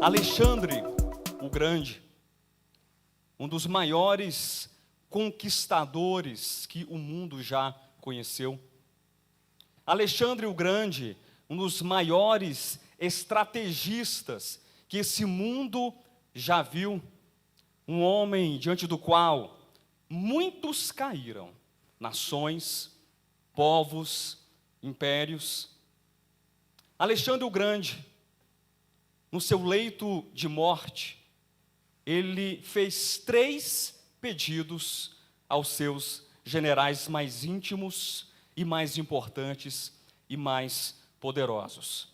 Alexandre o Grande, um dos maiores conquistadores que o mundo já conheceu. Alexandre o Grande, um dos maiores estrategistas que esse mundo já viu. Um homem diante do qual muitos caíram, nações, povos, impérios. Alexandre o Grande, no seu leito de morte, ele fez 3 pedidos aos seus generais mais íntimos e mais importantes e mais poderosos.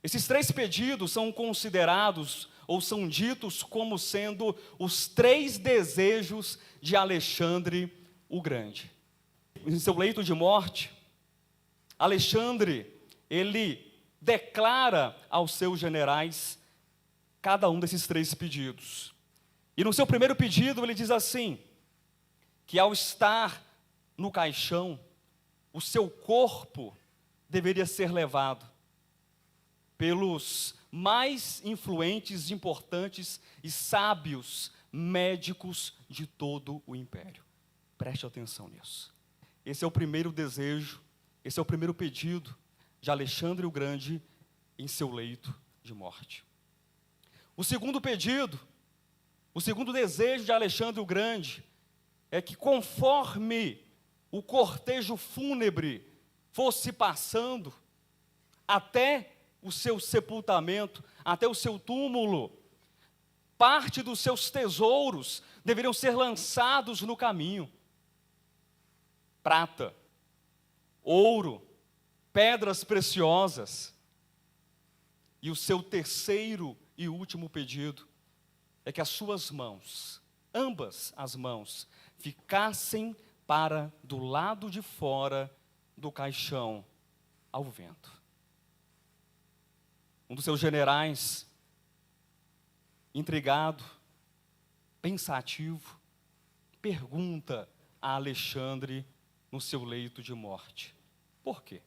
Esses 3 pedidos são considerados ou são ditos como sendo os 3 desejos de Alexandre o Grande. Em seu leito de morte, Alexandre, ele declara aos seus generais cada um desses 3 pedidos. E no seu primeiro pedido ele diz assim, que ao estar no caixão, o seu corpo deveria ser levado pelos mais influentes, importantes e sábios médicos de todo o império. Preste atenção nisso. Esse é o primeiro desejo, esse é o primeiro pedido de Alexandre o Grande em seu leito de morte. O segundo pedido, o segundo desejo de Alexandre o Grande é que conforme o cortejo fúnebre fosse passando até o seu sepultamento, até o seu túmulo, parte dos seus tesouros deveriam ser lançados no caminho. Prata, ouro, pedras preciosas. E o seu terceiro e último pedido é que as suas mãos, ambas as mãos, ficassem para do lado de fora do caixão ao vento. Um dos seus generais, intrigado, pensativo, pergunta a Alexandre no seu leito de morte: por quê?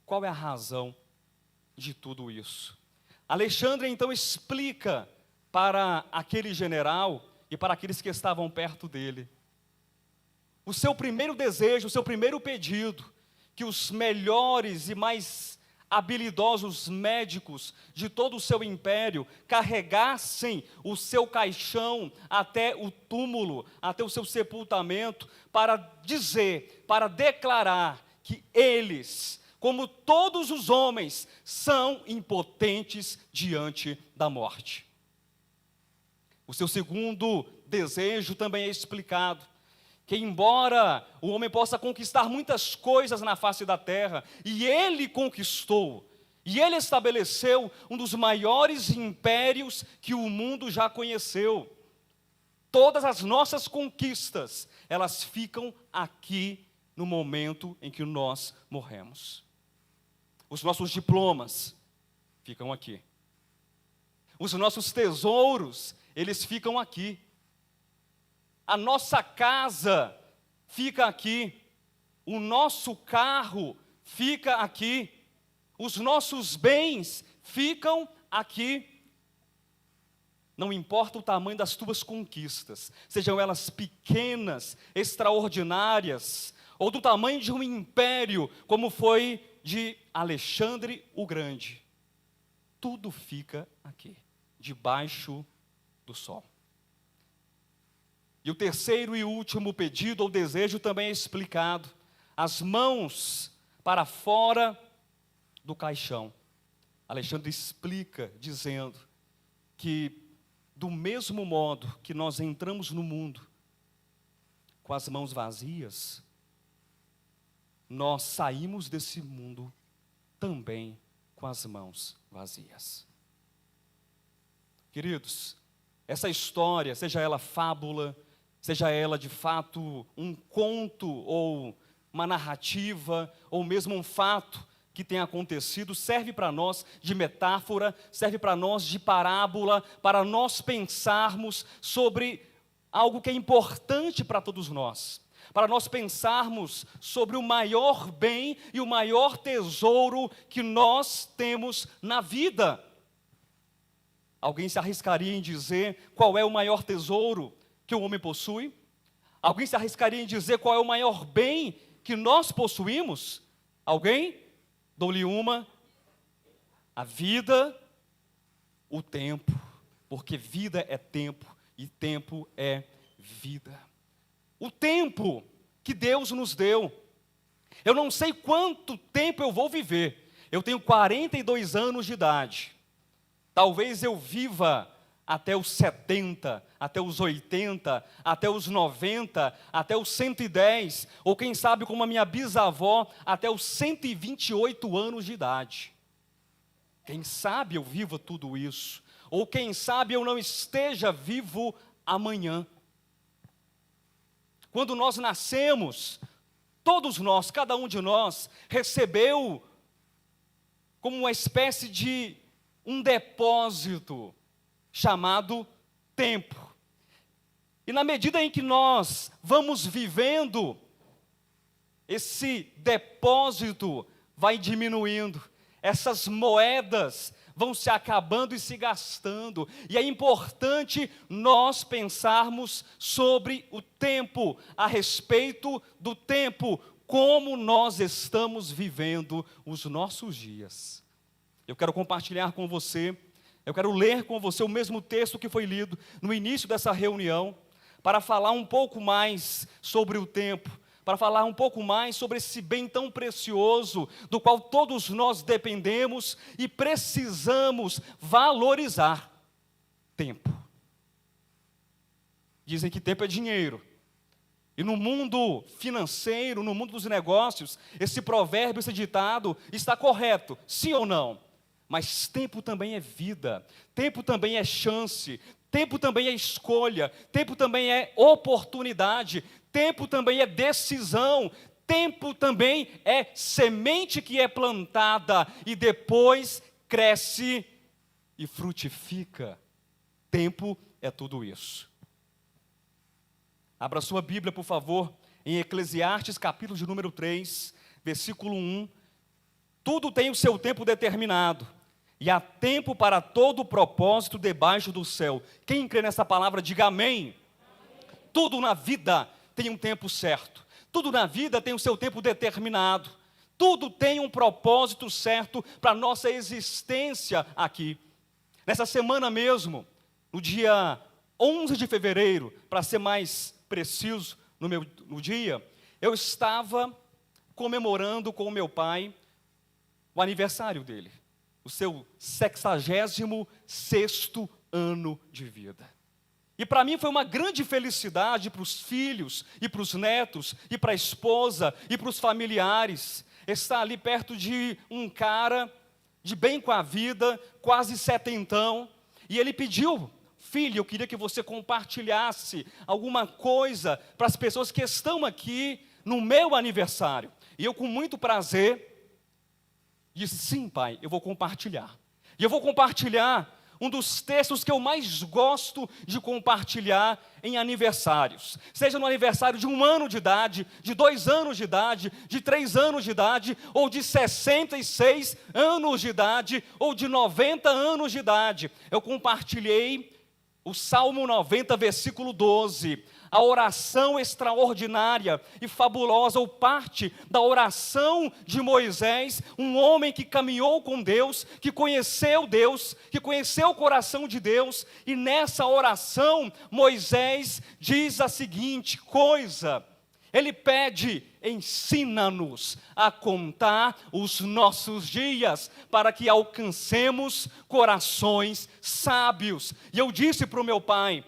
Qual é a razão de tudo isso? Alexandre então explica para aquele general e para aqueles que estavam perto dele o seu primeiro desejo, o seu primeiro pedido, que os melhores e mais habilidosos médicos de todo o seu império carregassem o seu caixão até o túmulo, até o seu sepultamento, para dizer, para declarar que eles, como todos os homens, são impotentes diante da morte. O seu segundo desejo também é explicado, que embora o homem possa conquistar muitas coisas na face da terra, e ele conquistou, e ele estabeleceu um dos maiores impérios que o mundo já conheceu. Todas as nossas conquistas, elas ficam aqui no momento em que nós morremos. Os nossos diplomas ficam aqui. Os nossos tesouros, eles ficam aqui. A nossa casa fica aqui, o nosso carro fica aqui, os nossos bens ficam aqui. Não importa o tamanho das tuas conquistas, sejam elas pequenas, extraordinárias, ou do tamanho de um império, como foi de Alexandre o Grande, tudo fica aqui, debaixo do sol. E o terceiro e último pedido ou desejo também é explicado: as mãos para fora do caixão. Alexandre explica dizendo que do mesmo modo que nós entramos no mundo com as mãos vazias, nós saímos desse mundo também com as mãos vazias. Queridos, essa história, seja ela fábula, seja ela de fato um conto ou uma narrativa, ou mesmo um fato que tenha acontecido, serve para nós de metáfora, serve para nós de parábola, para nós pensarmos sobre algo que é importante para todos nós, para nós pensarmos sobre o maior bem e o maior tesouro que nós temos na vida. Alguém se arriscaria em dizer qual é o maior tesouro que o homem possui? Alguém se arriscaria em dizer qual é o maior bem que nós possuímos? Alguém? Dou-lhe uma. A vida, o tempo. Porque vida é tempo e tempo é vida. O tempo que Deus nos deu. Eu não sei quanto tempo eu vou viver. Eu tenho 42 anos de idade. Talvez eu viva até os 70, até os 80, até os 90, até os 110, ou quem sabe como a minha bisavó, até os 128 anos de idade. Quem sabe eu viva tudo isso, ou quem sabe eu não esteja vivo amanhã. Quando nós nascemos, todos nós, cada um de nós, recebeu como uma espécie de um depósito chamado tempo. E na medida em que nós vamos vivendo, esse depósito vai diminuindo, essas moedas vão se acabando e se gastando, e é importante nós pensarmos sobre o tempo, a respeito do tempo, como nós estamos vivendo os nossos dias. Eu quero compartilhar com você, eu quero ler com você o mesmo texto que foi lido no início dessa reunião, para falar um pouco mais sobre o tempo, para falar um pouco mais sobre esse bem tão precioso, do qual todos nós dependemos e precisamos valorizar. Tempo. Dizem que tempo é dinheiro. E no mundo financeiro, no mundo dos negócios, esse provérbio, esse ditado está correto, sim ou não? Mas tempo também é vida, tempo também é chance, tempo também é escolha, tempo também é oportunidade, tempo também é decisão, tempo também é semente que é plantada e depois cresce e frutifica. Tempo é tudo isso. Abra sua Bíblia, por favor, em Eclesiastes, capítulo de número 3, versículo 1. Tudo tem o seu tempo determinado, e há tempo para todo o propósito debaixo do céu. Quem crê nessa palavra, diga amém. Tudo na vida tem um tempo certo. Tudo na vida tem o seu tempo determinado. Tudo tem um propósito certo para a nossa existência aqui. Nessa semana mesmo, no dia 11 de fevereiro, para ser mais preciso no dia, eu estava comemorando com o meu pai o aniversário dele, o seu 66º ano de vida. E para mim foi uma grande felicidade para os filhos, e para os netos, e para a esposa, e para os familiares, estar ali perto de um cara de bem com a vida, quase setentão, e ele pediu: filho, eu queria que você compartilhasse alguma coisa para as pessoas que estão aqui no meu aniversário. E eu, com muito prazer, disse: sim, pai, eu vou compartilhar. E eu vou compartilhar um dos textos que eu mais gosto de compartilhar em aniversários. Seja no aniversário de 1 ano de idade, de 2 anos de idade, de 3 anos de idade, ou de 66 anos de idade, ou de 90 anos de idade. Eu compartilhei o Salmo 90, versículo 12, a oração extraordinária e fabulosa, ou parte da oração de Moisés, um homem que caminhou com Deus, que conheceu o coração de Deus, e nessa oração, Moisés diz a seguinte coisa, ele pede: ensina-nos a contar os nossos dias, para que alcancemos corações sábios. E eu disse para o meu pai,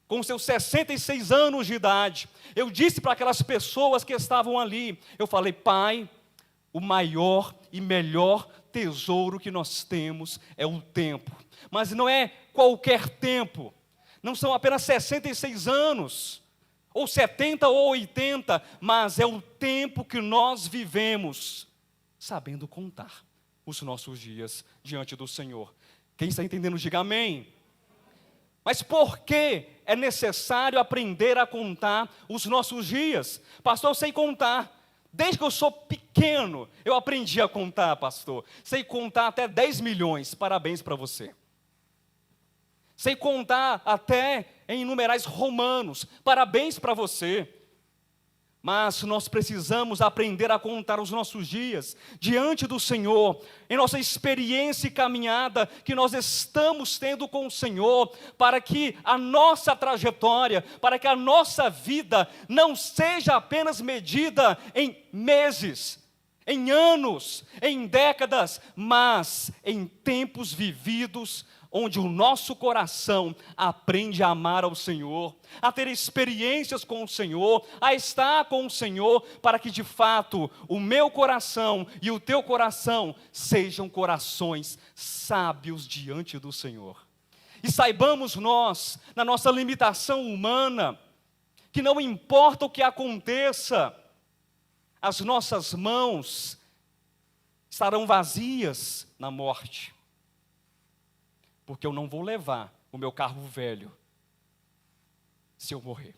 com seus 66 anos de idade, eu disse para aquelas pessoas que estavam ali, eu falei: pai, o maior e melhor tesouro que nós temos é o tempo. Mas não é qualquer tempo, não são apenas 66 anos, ou 70 ou 80, mas é o tempo que nós vivemos, sabendo contar os nossos dias diante do Senhor. Quem está entendendo, diga amém. Mas por que é necessário aprender a contar os nossos dias? Pastor, eu sei contar. Desde que eu sou pequeno, eu aprendi a contar, pastor. Sei contar até 10 milhões. Parabéns para você. sem contar até em numerais romanos. Parabéns para você. Mas nós precisamos aprender a contar os nossos dias diante do Senhor, em nossa experiência e caminhada que nós estamos tendo com o Senhor, para que a nossa trajetória, para que a nossa vida não seja apenas medida em meses, em anos, em décadas, mas em tempos vividos, onde o nosso coração aprende a amar ao Senhor, a ter experiências com o Senhor, a estar com o Senhor, para que de fato o meu coração e o teu coração sejam corações sábios diante do Senhor. E saibamos nós, na nossa limitação humana, que não importa o que aconteça, as nossas mãos estarão vazias na morte. Porque eu não vou levar o meu carro velho se eu morrer.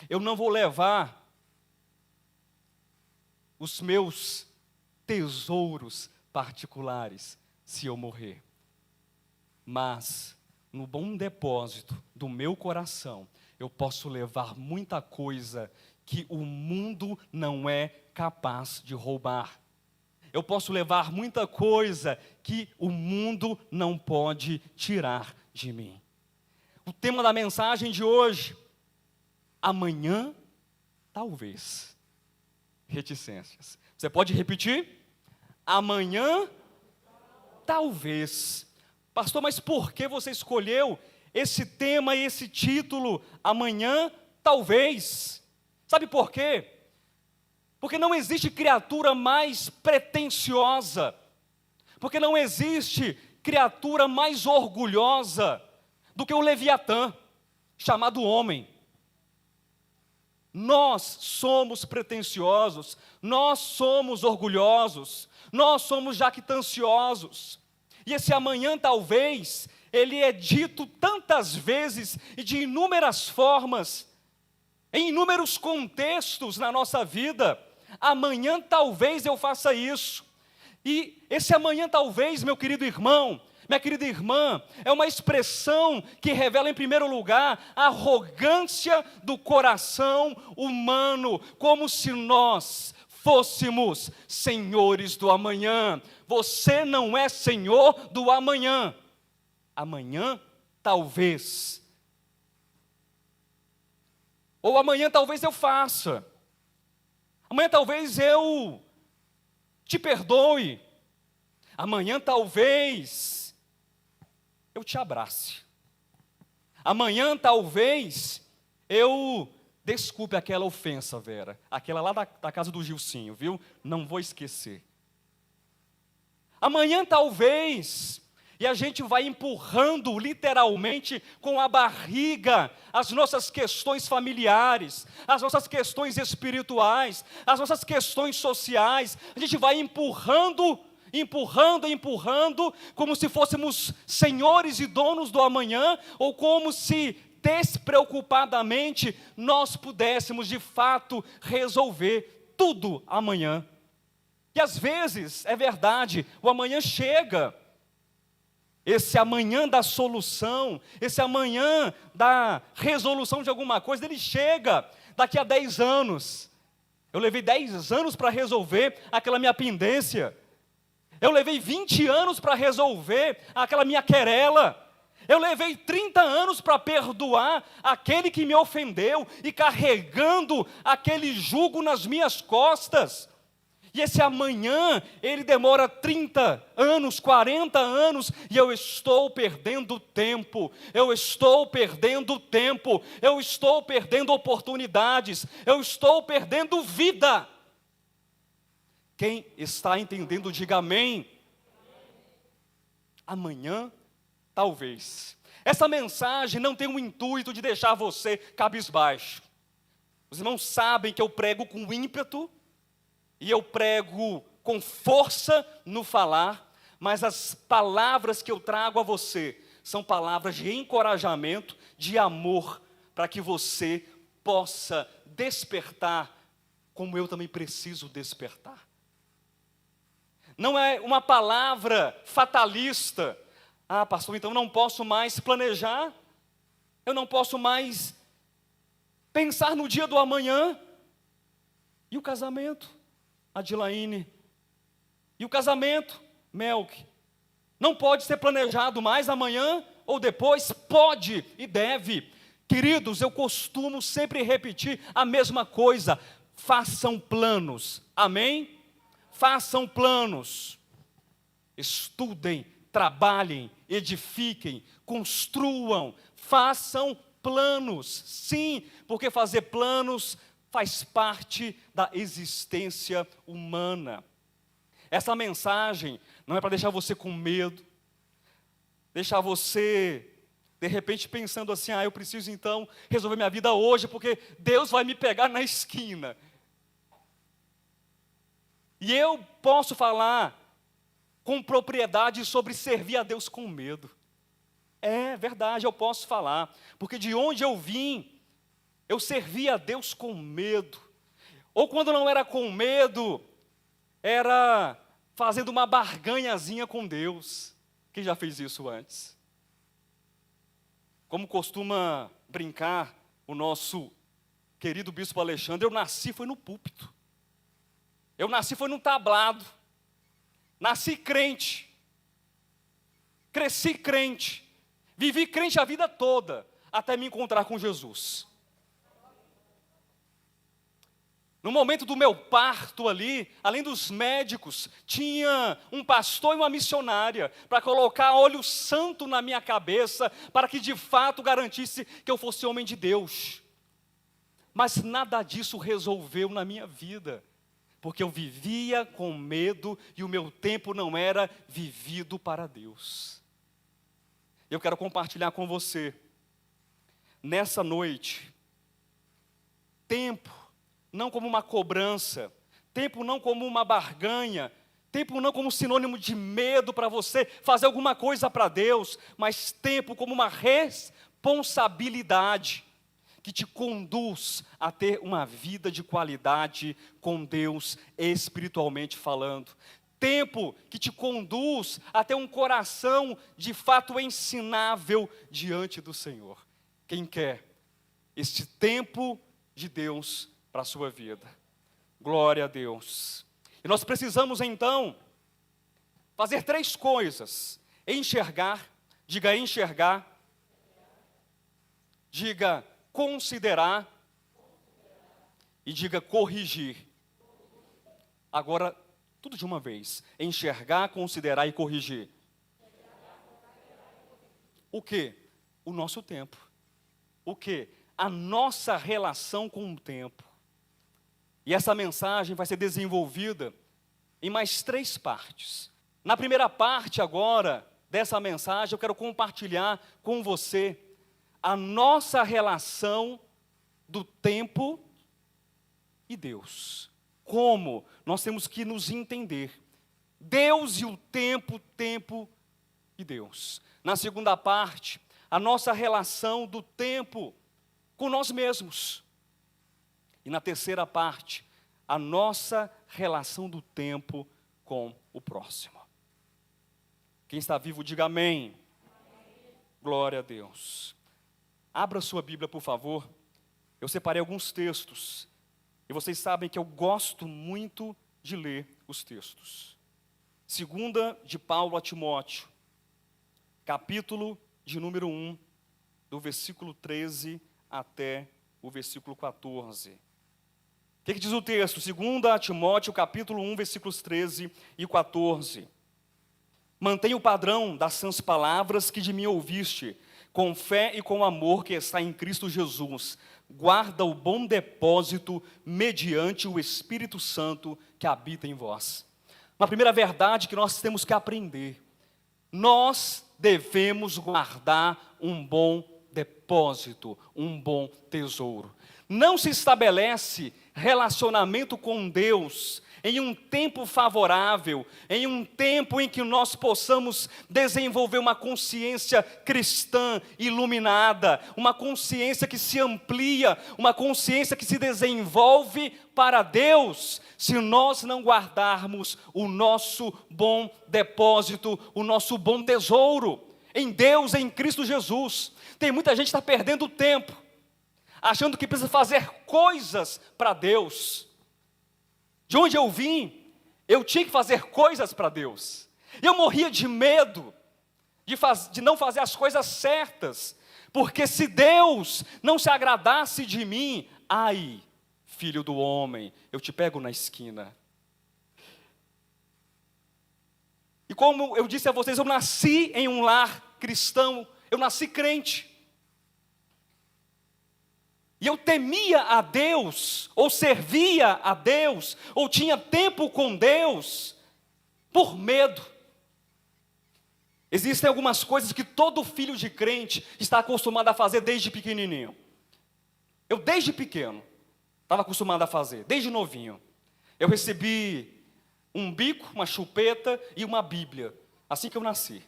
Eu não vou levar os meus tesouros particulares se eu morrer. Mas, no bom depósito do meu coração, eu posso levar muita coisa que o mundo não é capaz de roubar. Eu posso levar muita coisa que o mundo não pode tirar de mim. O tema da mensagem de hoje: amanhã, talvez. Reticências. Você pode repetir? Amanhã, talvez. Pastor, mas por que você escolheu esse tema e esse título, amanhã, talvez? Sabe por quê? Porque não existe criatura mais pretensiosa, porque não existe criatura mais orgulhosa do que o Leviatã, chamado homem. Nós somos pretensiosos, nós somos orgulhosos, nós somos jactanciosos. E esse amanhã talvez, ele é dito tantas vezes e de inúmeras formas, em inúmeros contextos na nossa vida. Amanhã talvez eu faça isso. E esse amanhã talvez, meu querido irmão, minha querida irmã, é uma expressão que revela em primeiro lugar a arrogância do coração humano, como se nós fôssemos senhores do amanhã. Você não é senhor do amanhã. Amanhã talvez. Ou amanhã talvez eu faça. Amanhã talvez eu te perdoe. Amanhã talvez eu te abrace. Amanhã talvez eu desculpe aquela ofensa, Vera. Aquela lá da casa do Gilcinho, viu? Não vou esquecer. Amanhã talvez... E a gente vai empurrando literalmente com a barriga as nossas questões familiares, as nossas questões espirituais, as nossas questões sociais. A gente vai empurrando, como se fôssemos senhores e donos do amanhã, ou como se despreocupadamente nós pudéssemos de fato resolver tudo amanhã. E às vezes, é verdade, o amanhã chega. Esse amanhã da solução, esse amanhã da resolução de alguma coisa, ele chega daqui a 10 anos. Eu levei 10 anos para resolver aquela minha pendência. Eu levei 20 anos para resolver aquela minha querela. Eu levei 30 anos para perdoar aquele que me ofendeu e carregando aquele jugo nas minhas costas. E esse amanhã, ele demora 30 anos, 40 anos, e eu estou perdendo tempo, eu estou perdendo oportunidades, eu estou perdendo vida. Quem está entendendo, diga amém. Amanhã, talvez. Essa mensagem não tem o intuito de deixar você cabisbaixo. Os irmãos sabem que eu prego com ímpeto, e eu prego com força no falar, mas as palavras que eu trago a você são palavras de encorajamento, de amor, para que você possa despertar, como eu também preciso despertar. Não é uma palavra fatalista, Ah, pastor, então eu não posso mais planejar, eu não posso mais pensar no dia do amanhã. E o casamento, Adilaine? E o casamento, Melk? Não pode ser planejado mais amanhã ou depois? Pode e deve. Queridos, eu costumo sempre repetir a mesma coisa. Façam planos, amém? Façam planos. Estudem, trabalhem, edifiquem, construam, façam planos. Sim, porque fazer planos faz parte da existência humana. Essa mensagem não é para deixar você com medo, deixar você, de repente, pensando assim, eu preciso então resolver minha vida hoje, porque Deus vai me pegar na esquina. E eu posso falar com propriedade sobre servir a Deus com medo. É verdade, eu posso falar, porque de onde eu vim, eu servia a Deus com medo. Ou quando não era com medo, era fazendo uma barganhazinha com Deus. Quem já fez isso antes? Como costuma brincar o nosso querido bispo Alexandre, eu nasci foi no púlpito. Eu nasci foi no tablado. Nasci crente. Cresci crente. Vivi crente a vida toda, até me encontrar com Jesus. No momento do meu parto ali, além dos médicos, tinha um pastor e uma missionária para colocar óleo santo na minha cabeça, para que de fato garantisse que eu fosse homem de Deus. Mas nada disso resolveu na minha vida, porque eu vivia com medo e o meu tempo não era vivido para Deus. Eu quero compartilhar com você, nessa noite, tempo não como uma cobrança, tempo não como uma barganha, tempo não como sinônimo de medo para você fazer alguma coisa para Deus, mas tempo como uma responsabilidade que te conduz a ter uma vida de qualidade com Deus, espiritualmente falando. Tempo que te conduz a ter um coração de fato ensinável diante do Senhor. Quem quer este tempo de Deus para a sua vida? Glória a Deus. E nós precisamos então fazer 3 coisas: enxergar, diga enxergar, diga considerar e diga corrigir. Agora, tudo de uma vez: enxergar, considerar e corrigir. O quê? O nosso tempo. O quê? A nossa relação com o tempo. E essa mensagem vai ser desenvolvida em mais 3 partes. Na primeira parte agora dessa mensagem, eu quero compartilhar com você a nossa relação do tempo e Deus. Como nós temos que nos entender. Deus e o tempo e Deus. Na segunda parte, a nossa relação do tempo com nós mesmos. E na terceira parte, a nossa relação do tempo com o próximo. Quem está vivo, diga amém. Amém. Glória a Deus. Abra sua Bíblia, por favor. Eu separei alguns textos. E vocês sabem que eu gosto muito de ler os textos. 2 de Paulo a Timóteo, capítulo de número 1, do versículo 13 até o versículo 14. O que diz o texto? 2 a Timóteo, capítulo 1, versículos 13 e 14. Mantenha o padrão das sãs palavras que de mim ouviste, com fé e com amor que está em Cristo Jesus. Guarda o bom depósito mediante o Espírito Santo que habita em vós. Uma primeira verdade que nós temos que aprender: nós devemos guardar um bom depósito, um bom tesouro. Não se estabelece relacionamento com Deus em um tempo favorável, em um tempo em que nós possamos desenvolver uma consciência cristã iluminada, uma consciência que se amplia, uma consciência que se desenvolve para Deus, se nós não guardarmos o nosso bom depósito, o nosso bom tesouro. em Deus, em Cristo Jesus. Tem muita gente que está perdendo tempo, achando que precisa fazer coisas para Deus. De onde eu vim, eu tinha que fazer coisas para Deus. Eu morria de medo de não fazer as coisas certas, porque se Deus não se agradasse de mim, ai, filho do homem, eu te pego na esquina. E como eu disse a vocês, eu nasci em um lar cristão, eu nasci crente. E eu temia a Deus, ou servia a Deus, ou tinha tempo com Deus, por medo. Existem algumas coisas que todo filho de crente está acostumado a fazer desde pequenininho. Eu desde pequeno estava acostumado a fazer, desde novinho. Eu recebi um bico, uma chupeta e uma Bíblia, assim que eu nasci.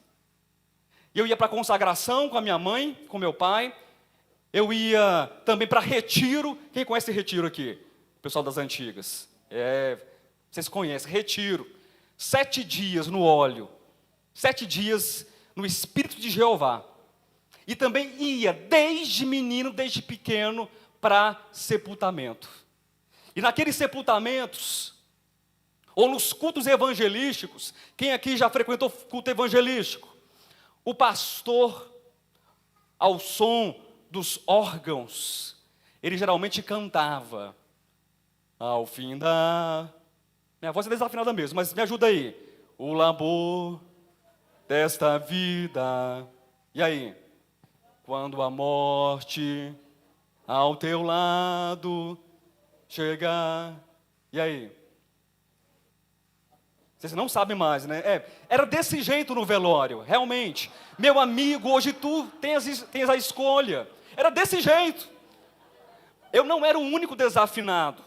Eu ia para a consagração com a minha mãe, com meu pai. Eu ia também para retiro. Quem conhece retiro aqui? O pessoal das antigas. Vocês conhecem, retiro. 7 dias no óleo. 7 dias no Espírito de Jeová. E também ia, desde menino, desde pequeno, para sepultamento. E naqueles sepultamentos, ou nos cultos evangelísticos, quem aqui já frequentou culto evangelístico? O pastor, ao som dos órgãos, ele geralmente cantava, ao fim da... Minha voz é desafinada mesmo, mas me ajuda aí. O labor desta vida. E aí? Quando a morte ao teu lado chegar. E aí? Vocês não sabem mais, né? Era desse jeito no velório, realmente. Meu amigo, hoje tu tens a escolha. Era desse jeito. Eu não era o único desafinado.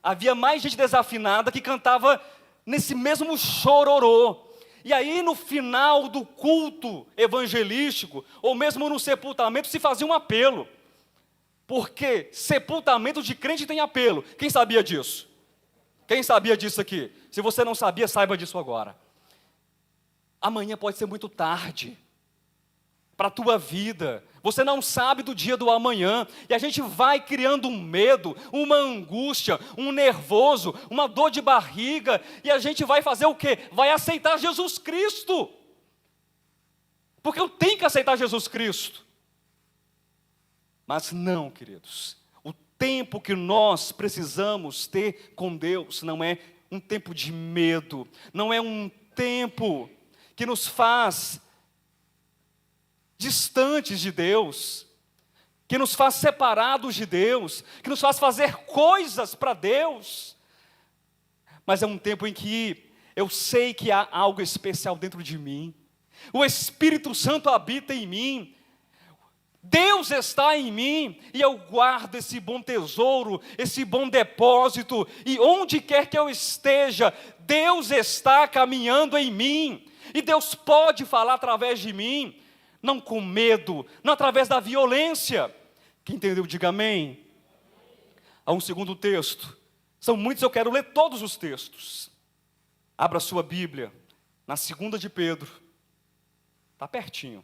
Havia mais gente desafinada que cantava nesse mesmo chororô. E aí no final do culto evangelístico, ou mesmo no sepultamento, se fazia um apelo. Porque sepultamento de crente tem apelo. Quem sabia disso? Quem sabia disso aqui? Se você não sabia, saiba disso agora. Amanhã pode ser muito tarde para a tua vida. Você não sabe do dia do amanhã. E a gente vai criando um medo, uma angústia, um nervoso, uma dor de barriga. E a gente vai fazer o quê? Vai aceitar Jesus Cristo. Porque eu tenho que aceitar Jesus Cristo. Mas não, queridos. O tempo que nós precisamos ter com Deus não é um tempo de medo. Não é um tempo que nos faz distantes de Deus, que nos faz separados de Deus, que nos faz fazer coisas para Deus, mas é um tempo em que eu sei que há algo especial dentro de mim, o Espírito Santo habita em mim, Deus está em mim, e eu guardo esse bom tesouro, esse bom depósito, e onde quer que eu esteja, Deus está caminhando em mim, e Deus pode falar através de mim, não com medo, não através da violência. Quem entendeu, diga amém. Há um segundo texto. São muitos, eu quero ler todos os textos. Abra sua Bíblia, na 2 de Pedro. Está pertinho.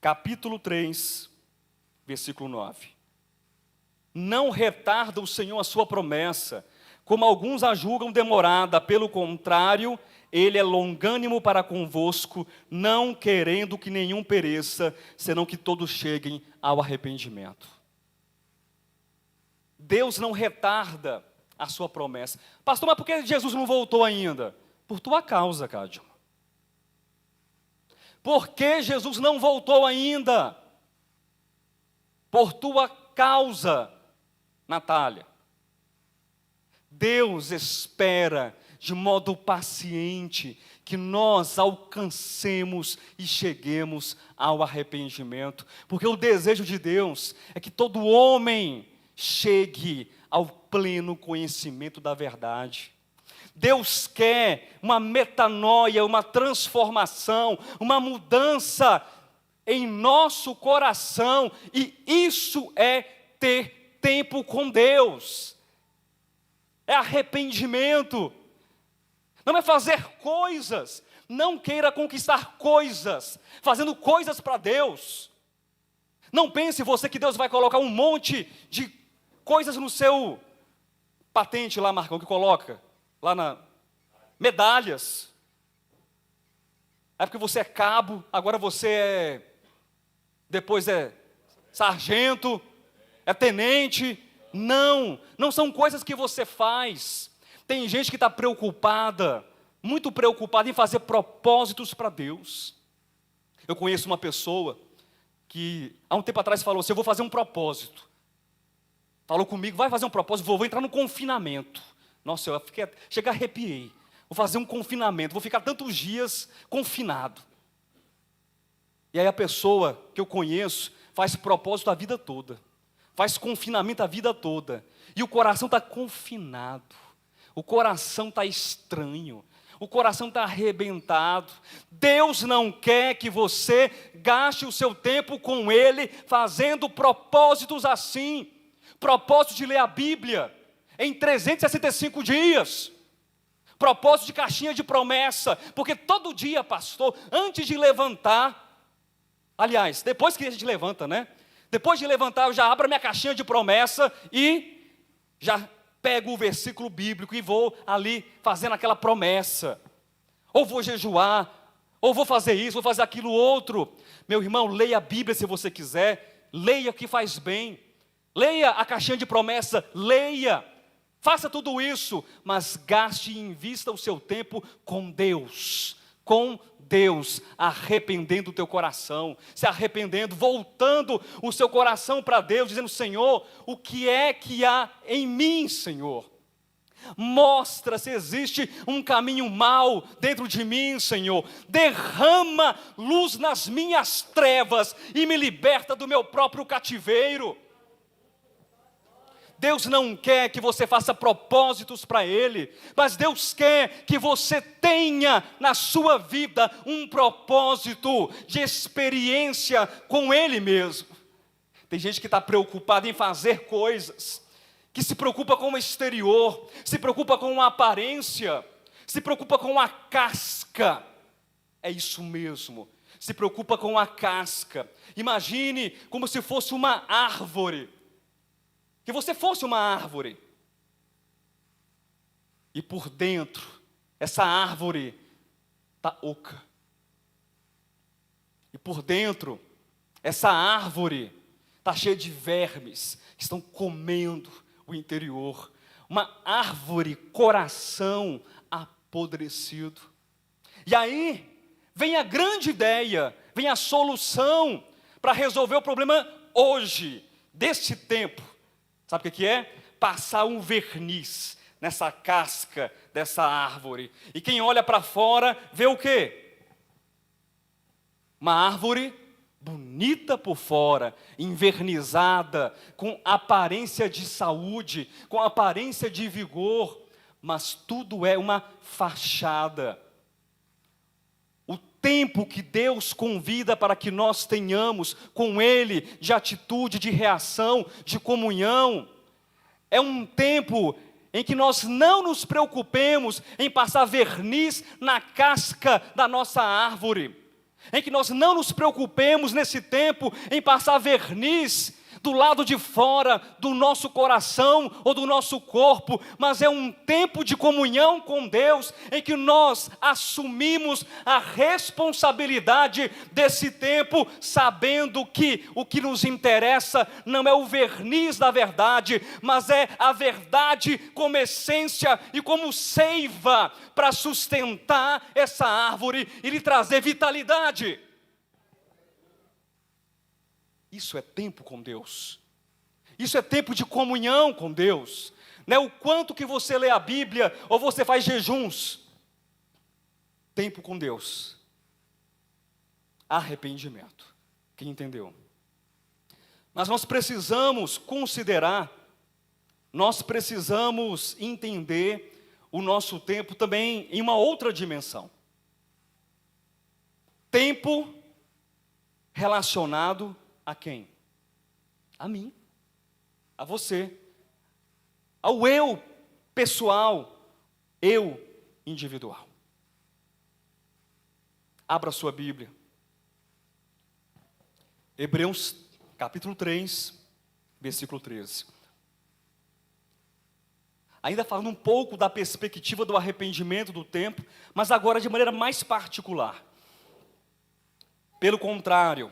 Capítulo 3, versículo 9. Não retarda o Senhor a sua promessa, como alguns a julgam demorada, pelo contrário, Ele é longânimo para convosco, não querendo que nenhum pereça, senão que todos cheguem ao arrependimento. Deus não retarda a sua promessa. Pastor, mas por que Jesus não voltou ainda? Por tua causa, Cádio. Por que Jesus não voltou ainda? Por tua causa, Natália. Deus espera de modo paciente que nós alcancemos e cheguemos ao arrependimento, porque o desejo de Deus é que todo homem chegue ao pleno conhecimento da verdade. Deus quer uma metanoia, uma transformação, uma mudança em nosso coração, e isso é ter tempo com Deus. É arrependimento, não é fazer coisas, Não queira conquistar coisas, fazendo coisas para Deus. Não pense você que Deus vai colocar um monte de coisas no seu patente lá, Marcão, que coloca lá na medalhas. É porque você é cabo, agora você depois é sargento, é tenente. Não, não são coisas que você faz. Tem gente que está preocupada, muito preocupada em fazer propósitos para Deus. Eu conheço uma pessoa que há um tempo atrás falou assim: eu vou fazer um propósito. Falou comigo, vai fazer um propósito, vou entrar no confinamento. Nossa, cheguei a arrepiei. Vou fazer um confinamento, vou ficar tantos dias confinado. E aí a pessoa que eu conheço faz propósito a vida toda. Faz confinamento a vida toda. E o coração está confinado. O coração está estranho. O coração está arrebentado. Deus não quer que você gaste o seu tempo com Ele fazendo propósitos assim. Propósito de ler a Bíblia em 365 dias. Propósito de caixinha de promessa. Porque todo dia, pastor, antes de levantar, aliás, depois que a gente levanta, né? Depois de levantar, eu já abro a minha caixinha de promessa e já pego o versículo bíblico e vou ali fazendo aquela promessa. Ou vou jejuar, ou vou fazer isso, vou fazer aquilo outro. Meu irmão, leia a Bíblia se você quiser. Leia o que faz bem. Leia a caixinha de promessa, leia. Faça tudo isso, mas gaste e invista o seu tempo com Deus. Com Deus, arrependendo o teu coração, se arrependendo, voltando o seu coração para Deus, dizendo: Senhor, o que é que há em mim, Senhor? Mostra se existe um caminho mau dentro de mim, Senhor. Derrama luz nas minhas trevas e me liberta do meu próprio cativeiro. Deus não quer que você faça propósitos para Ele, mas Deus quer que você tenha na sua vida um propósito de experiência com Ele mesmo. Tem gente que está preocupada em fazer coisas, que se preocupa com o exterior, se preocupa com a aparência, se preocupa com a casca. É isso mesmo, se preocupa com a casca. Imagine como se fosse uma árvore. Que você fosse uma árvore. E por dentro, essa árvore está oca. E por dentro, essa árvore está cheia de vermes que estão comendo o interior. Uma árvore, coração apodrecido. E aí, vem a grande ideia, vem a solução para resolver o problema hoje, deste tempo. Sabe o que é? Passar um verniz nessa casca dessa árvore. E quem olha para fora vê o quê? Uma árvore bonita por fora, envernizada, com aparência de saúde, com aparência de vigor, mas tudo é uma fachada. O tempo que Deus convida para que nós tenhamos com Ele, de atitude, de reação, de comunhão, é um tempo em que nós não nos preocupemos em passar verniz na casca da nossa árvore, em que nós não nos preocupemos nesse tempo em passar verniz do lado de fora do nosso coração ou do nosso corpo, mas é um tempo de comunhão com Deus, em que nós assumimos a responsabilidade desse tempo, sabendo que o que nos interessa não é o verniz da verdade, mas é a verdade como essência e como seiva para sustentar essa árvore e lhe trazer vitalidade. Isso é tempo com Deus. Isso é tempo de comunhão com Deus. Não é o quanto que você lê a Bíblia ou você faz jejuns. Tempo com Deus. Arrependimento. Quem entendeu? Mas nós precisamos considerar, nós precisamos entender o nosso tempo também em uma outra dimensão. Tempo relacionado a quem? A mim, a você, ao eu pessoal, eu individual. Abra sua Bíblia. Hebreus capítulo 3, versículo 13. Ainda falando um pouco da perspectiva do arrependimento do tempo, mas agora de maneira mais particular. Pelo contrário,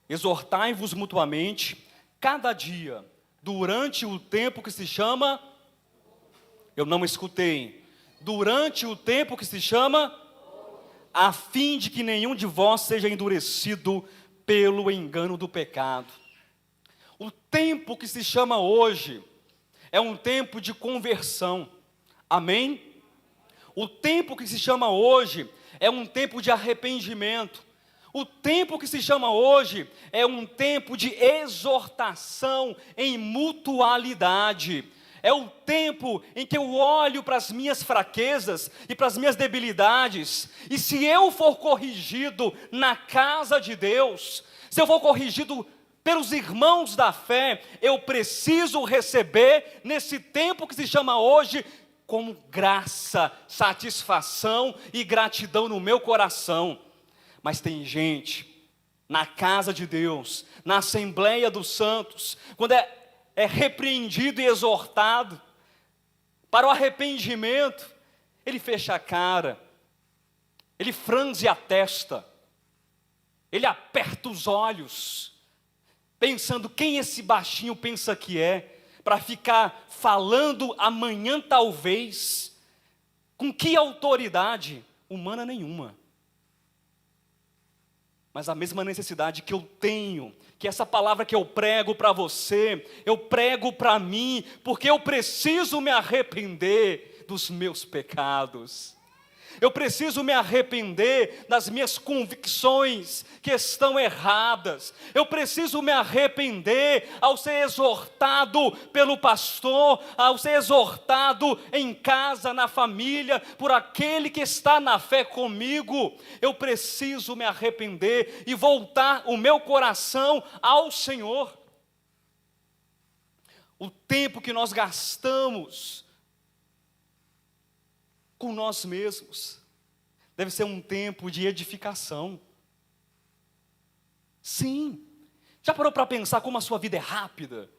exortai-vos mutuamente, cada dia, durante o tempo que se chama... Eu não escutei. Durante o tempo que se chama... a fim de que nenhum de vós seja endurecido pelo engano do pecado. O tempo que se chama hoje é um tempo de conversão, amém? O tempo que se chama hoje é um tempo de arrependimento. O tempo que se chama hoje é um tempo de exortação em mutualidade. É o tempo em que eu olho para as minhas fraquezas e para as minhas debilidades, e se eu for corrigido na casa de Deus, se eu for corrigido pelos irmãos da fé, eu preciso receber nesse tempo que se chama hoje, como graça, satisfação e gratidão no meu coração. Mas tem gente na casa de Deus, na Assembleia dos Santos, quando é repreendido e exortado para o arrependimento, ele fecha a cara, ele franze a testa, ele aperta os olhos, pensando quem esse baixinho pensa que é, para ficar falando amanhã talvez, com que autoridade? Humana nenhuma. Mas a mesma necessidade que eu tenho, que essa palavra que eu prego para você, eu prego para mim, porque eu preciso me arrepender dos meus pecados. Eu preciso me arrepender das minhas convicções que estão erradas. Eu preciso me arrepender ao ser exortado pelo pastor, ao ser exortado em casa, na família, por aquele que está na fé comigo. Eu preciso me arrepender e voltar o meu coração ao Senhor. O tempo que nós gastamos com nós mesmos deve ser um tempo de edificação. Sim. Já parou para pensar como a sua vida é rápida?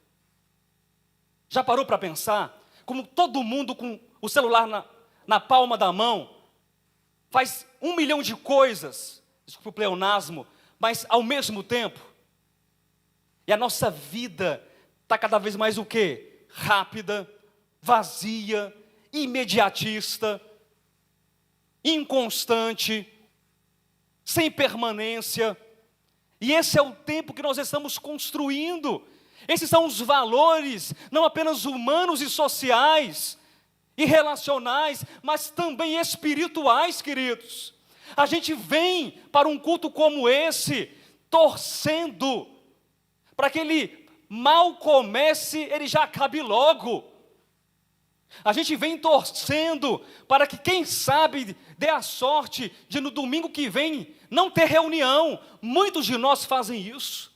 Já parou para pensar como todo mundo com o celular na palma da mão faz 1 milhão de coisas, desculpa o pleonasmo, mas ao mesmo tempo? E a nossa vida está cada vez mais o quê? Rápida, vazia, imediatista, inconstante, sem permanência. E esse é o tempo que nós estamos construindo. Esses são os valores, não apenas humanos e sociais e relacionais, mas também espirituais, queridos. A gente vem para um culto como esse, torcendo para que ele mal comece, ele já acabe logo. A gente vem torcendo para que, quem sabe, dê a sorte de no domingo que vem não ter reunião. Muitos de nós fazem isso.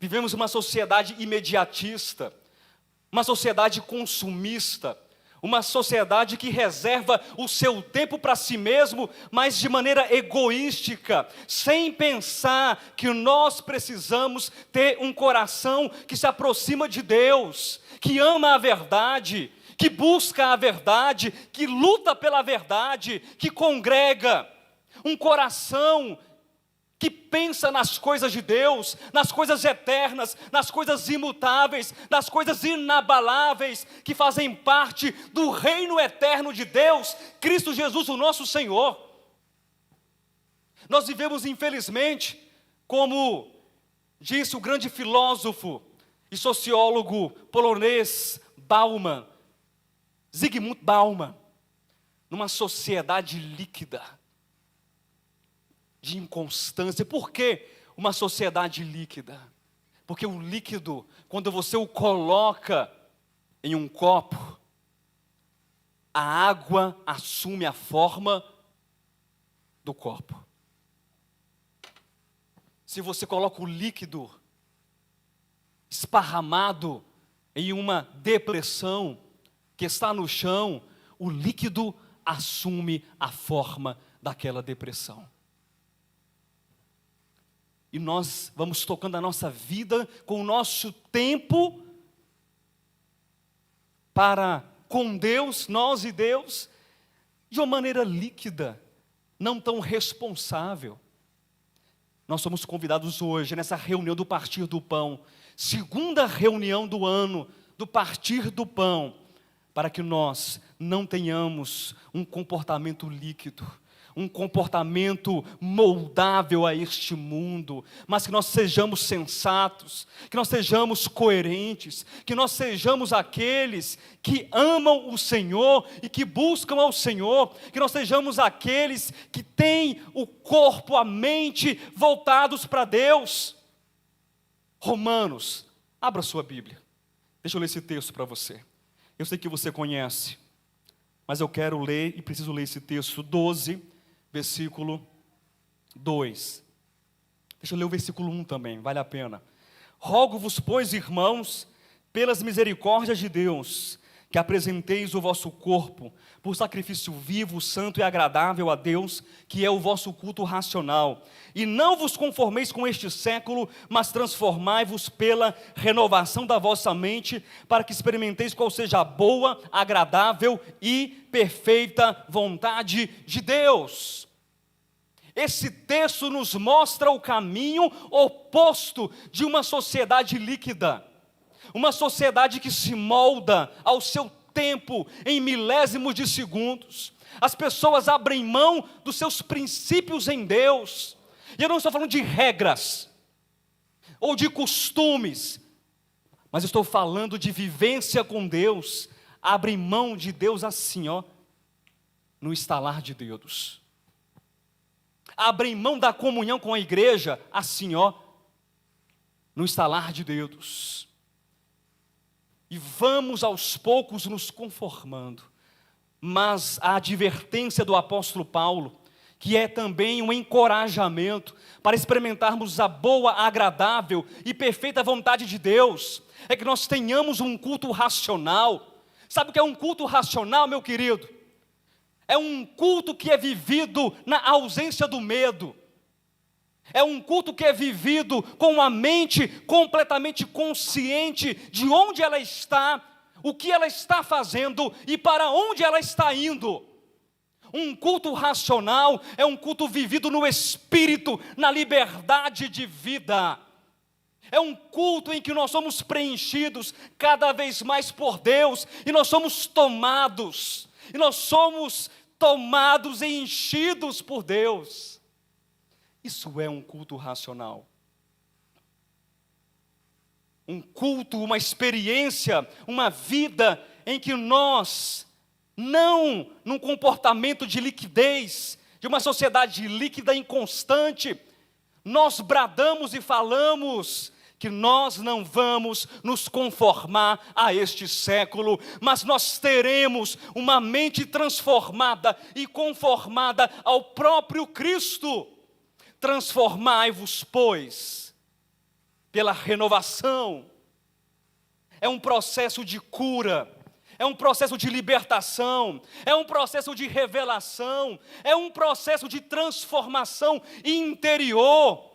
Vivemos uma sociedade imediatista, uma sociedade consumista, uma sociedade que reserva o seu tempo para si mesmo, mas de maneira egoística, sem pensar que nós precisamos ter um coração que se aproxima de Deus, que ama a verdade, que busca a verdade, que luta pela verdade, que congrega, um coração que pensa nas coisas de Deus, nas coisas eternas, nas coisas imutáveis, nas coisas inabaláveis, que fazem parte do reino eterno de Deus, Cristo Jesus, o nosso Senhor. Nós vivemos, infelizmente, como disse o grande filósofo e sociólogo polonês Bauman, Zygmunt Bauman, numa sociedade líquida, de inconstância. Por que uma sociedade líquida? Porque o líquido, quando você o coloca em um copo, a água assume a forma do copo. Se você coloca o líquido esparramado em uma depressão que está no chão, o líquido assume a forma daquela depressão. E nós vamos tocando a nossa vida com o nosso tempo para com Deus, nós e Deus, de uma maneira líquida, não tão responsável. Nós somos convidados hoje, nessa reunião do Partir do Pão, segunda reunião do ano, do Partir do Pão, para que nós não tenhamos um comportamento líquido, um comportamento moldável a este mundo, mas que nós sejamos sensatos, que nós sejamos coerentes, que nós sejamos aqueles que amam o Senhor e que buscam ao Senhor, que nós sejamos aqueles que têm o corpo, a mente voltados para Deus. Romanos, abra sua Bíblia, deixa eu ler esse texto para você. Eu sei que você conhece, mas eu quero ler e preciso ler esse texto, 12, versículo 2. Deixa eu ler o versículo 1 também, vale a pena. Rogo-vos, pois, irmãos, pelas misericórdias de Deus, que apresenteis o vosso corpo por sacrifício vivo, santo e agradável a Deus, que é o vosso culto racional. E não vos conformeis com este século, mas transformai-vos pela renovação da vossa mente, para que experimenteis qual seja a boa, agradável e perfeita vontade de Deus. Esse texto nos mostra o caminho oposto de uma sociedade líquida, uma sociedade que se molda ao seu tempo em milésimos de segundos. As pessoas abrem mão dos seus princípios em Deus, e eu não estou falando de regras ou de costumes, mas estou falando de vivência com Deus. Abrem mão de Deus assim, no estalar de dedos. Abrem mão da comunhão com a igreja assim, no estalar de dedos. E vamos aos poucos nos conformando. Mas a advertência do apóstolo Paulo, que é também um encorajamento para experimentarmos a boa, agradável e perfeita vontade de Deus, é que nós tenhamos um culto racional. Sabe o que é um culto racional, meu querido? É um culto que é vivido na ausência do medo. É um culto que é vivido com a mente completamente consciente de onde ela está, o que ela está fazendo e para onde ela está indo. Um culto racional é um culto vivido no Espírito, na liberdade de vida. É um culto em que nós somos preenchidos cada vez mais por Deus, e nós somos tomados e enchidos por Deus. Isso é um culto racional. Um culto, uma experiência, uma vida em que nós, não num comportamento de liquidez, de uma sociedade líquida e inconstante, nós bradamos e falamos que nós não vamos nos conformar a este século, mas nós teremos uma mente transformada e conformada ao próprio Cristo. Transformai-vos, pois, pela renovação. É um processo de cura, é um processo de libertação, é um processo de revelação, é um processo de transformação interior,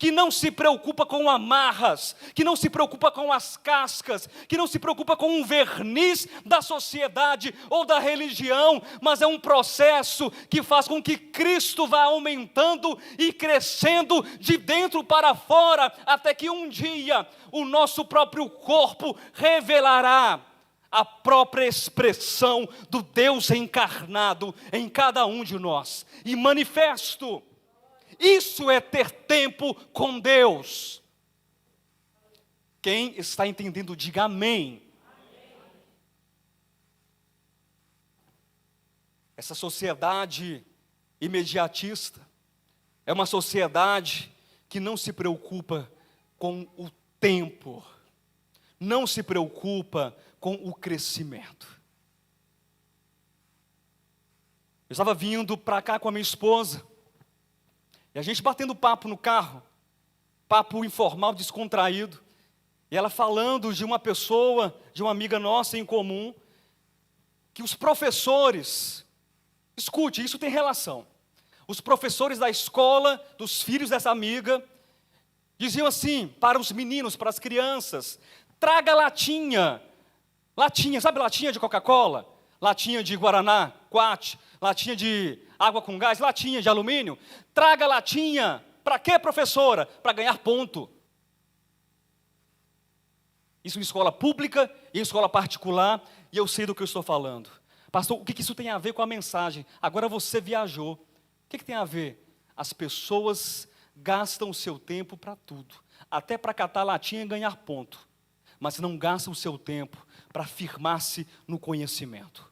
que não se preocupa com amarras, que não se preocupa com as cascas, que não se preocupa com um verniz da sociedade ou da religião, mas é um processo que faz com que Cristo vá aumentando e crescendo de dentro para fora, até que um dia o nosso próprio corpo revelará a própria expressão do Deus encarnado em cada um de nós e manifesto. Isso é ter tempo com Deus. Quem está entendendo, diga amém. Essa sociedade imediatista é uma sociedade que não se preocupa com o tempo, não se preocupa com o crescimento. Eu estava vindo para cá com a minha esposa, e a gente batendo papo no carro, papo informal, descontraído, e ela falando de uma pessoa, de uma amiga nossa em comum, que os professores, escute, isso tem relação, os professores da escola, dos filhos dessa amiga, diziam assim para os meninos, para as crianças: traga latinha. Latinha, sabe latinha de Coca-Cola? Latinha de Guaraná, Quat, latinha de água com gás, latinha de alumínio. Traga latinha. Para quê, professora? Para ganhar ponto. Isso em escola pública e em escola particular, e eu sei do que eu estou falando. Pastor, o que isso tem a ver com a mensagem? Agora você viajou. O que tem a ver? As pessoas gastam o seu tempo para tudo, até para catar latinha e ganhar ponto, mas não gastam o seu tempo para firmar-se no conhecimento.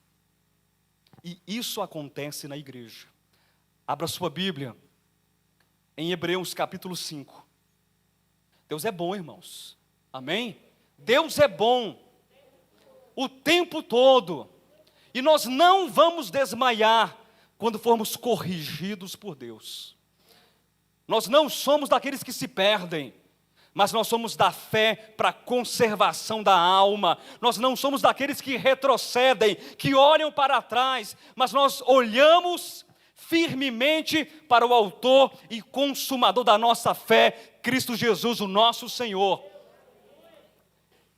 E isso acontece na igreja. Abra sua Bíblia em Hebreus capítulo 5. Deus é bom, irmãos. Amém? Deus é bom o tempo todo. E nós não vamos desmaiar quando formos corrigidos por Deus. Nós não somos daqueles que se perdem, mas nós somos da fé para a conservação da alma. Nós não somos daqueles que retrocedem, que olham para trás, mas nós olhamos firmemente para o autor e consumador da nossa fé, Cristo Jesus, o nosso Senhor.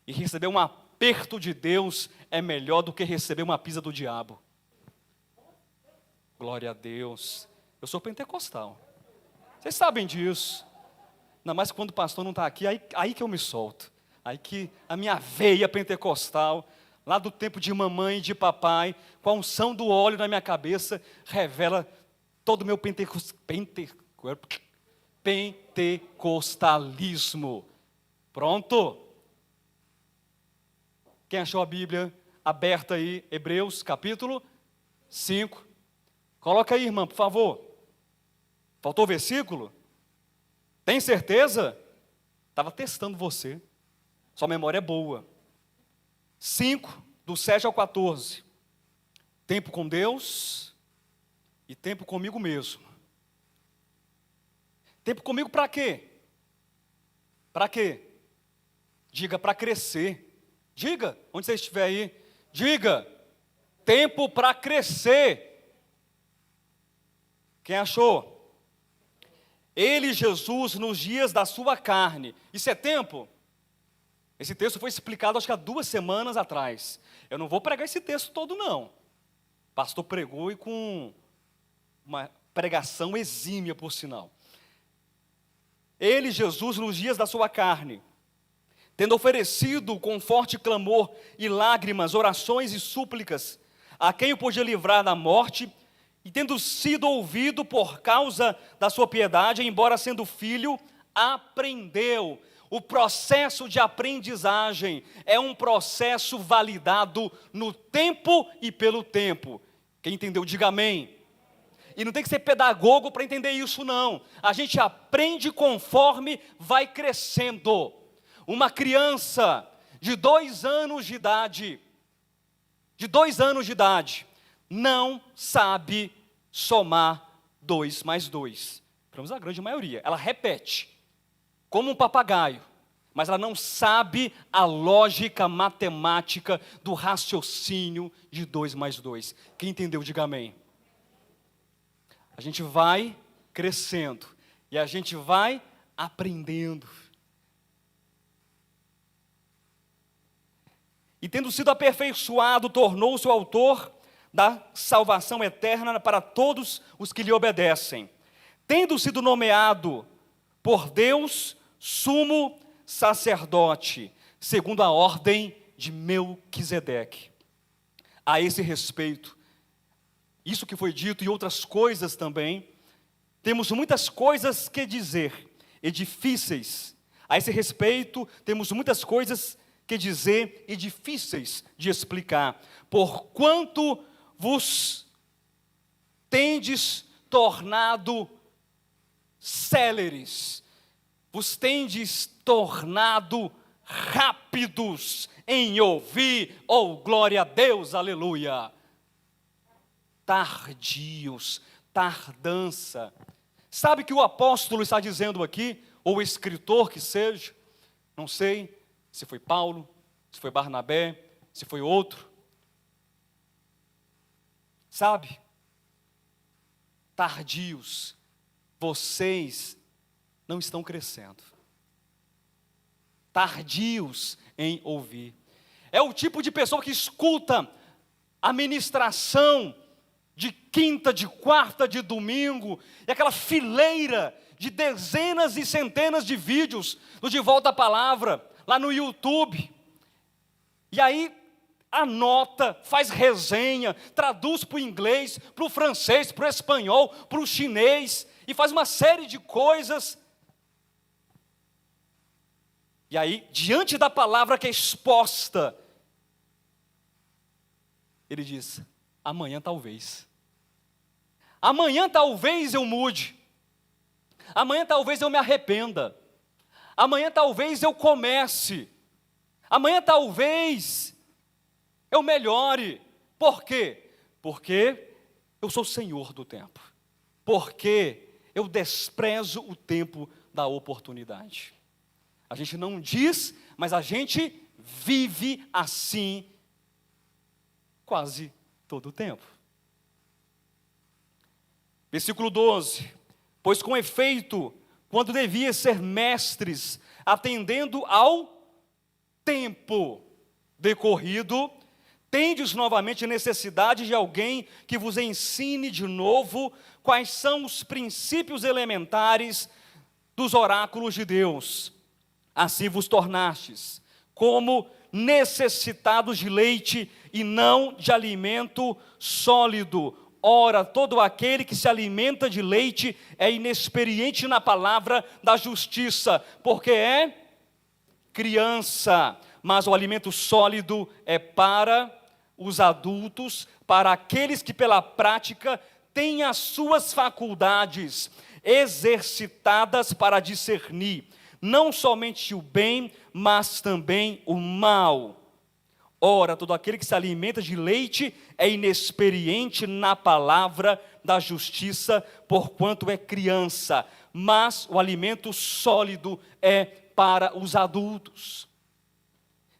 E receber um aperto de Deus é melhor do que receber uma pisa do diabo. Glória a Deus. Eu sou pentecostal. Vocês sabem disso. Ainda mais quando o pastor não está aqui, aí que eu me solto. Aí que a minha veia pentecostal, lá do tempo de mamãe e de papai, com a unção do óleo na minha cabeça, revela todo o meu pentecostalismo. Pronto? Quem achou a Bíblia aberta aí, Hebreus capítulo 5. Coloca aí, irmã, por favor. Faltou o versículo? Tem certeza? Estava testando você. Sua memória é boa. 5, do 7 ao 14. Tempo com Deus e tempo comigo mesmo. Tempo comigo para quê? Para quê? Diga, para crescer. Diga, onde você estiver aí. Diga, tempo para crescer. Quem achou? Ele, Jesus, nos dias da sua carne. Isso é tempo? Esse texto foi explicado, acho que há 2 semanas atrás. Eu não vou pregar esse texto todo, não. O pastor pregou e com uma pregação exímia, por sinal. Ele, Jesus, nos dias da sua carne, tendo oferecido com forte clamor e lágrimas, orações e súplicas, a quem o podia livrar da morte, e tendo sido ouvido por causa da sua piedade, embora sendo filho, aprendeu. O processo de aprendizagem é um processo validado no tempo e pelo tempo. Quem entendeu, diga amém. E não tem que ser pedagogo para entender isso, não. A gente aprende conforme vai crescendo. Uma criança de 2 anos de idade, não sabe somar 2 mais 2. Pelo menos a grande maioria. Ela repete, como um papagaio, mas ela não sabe a lógica matemática do raciocínio de 2 mais 2. Quem entendeu, diga amém. A gente vai crescendo e a gente vai aprendendo. E tendo sido aperfeiçoado, tornou-se o autor da salvação eterna para todos os que lhe obedecem. Tendo sido nomeado por Deus sumo sacerdote, segundo a ordem de Melquisedeque. A esse respeito, isso que foi dito e outras coisas também, temos muitas coisas que dizer, e difíceis. A esse respeito, temos muitas coisas que dizer e difíceis de explicar, porquanto vos tendes tornado céleres, vos tendes tornado rápidos em ouvir, oh glória a Deus, aleluia. Tardios, tardança. Sabe o que o apóstolo está dizendo aqui, ou o escritor que seja? Não sei se foi Paulo, se foi Barnabé, se foi outro. Sabe? tardios, vocês não estão crescendo. Tardios em ouvir. É o tipo de pessoa que escuta a ministração de quinta, de quarta, de domingo, e aquela fileira de dezenas e centenas de vídeos do De Volta à Palavra, lá no YouTube. E aí anota, faz resenha, traduz para o inglês, para o francês, para o espanhol, para o chinês, e faz uma série de coisas. E aí, diante da palavra que é exposta, ele diz: amanhã talvez. Amanhã talvez eu mude. Amanhã talvez eu me arrependa. Amanhã talvez eu comece. Amanhã talvez eu melhore. Por quê? Porque eu sou senhor do tempo. Porque eu desprezo o tempo da oportunidade. A gente não diz, mas a gente vive assim quase todo o tempo. Versículo 12. Pois com efeito, quando devia ser mestres, atendendo ao tempo decorrido, tendes novamente necessidade de alguém que vos ensine de novo quais são os princípios elementares dos oráculos de Deus. Assim vos tornastes como necessitados de leite e não de alimento sólido. Ora, todo aquele que se alimenta de leite é inexperiente na palavra da justiça, porque é criança. Mas o alimento sólido é para os adultos, para aqueles que pela prática têm as suas faculdades exercitadas para discernir não somente o bem, mas também o mal. Ora, todo aquele que se alimenta de leite é inexperiente na palavra da justiça, porquanto é criança, mas o alimento sólido é para os adultos.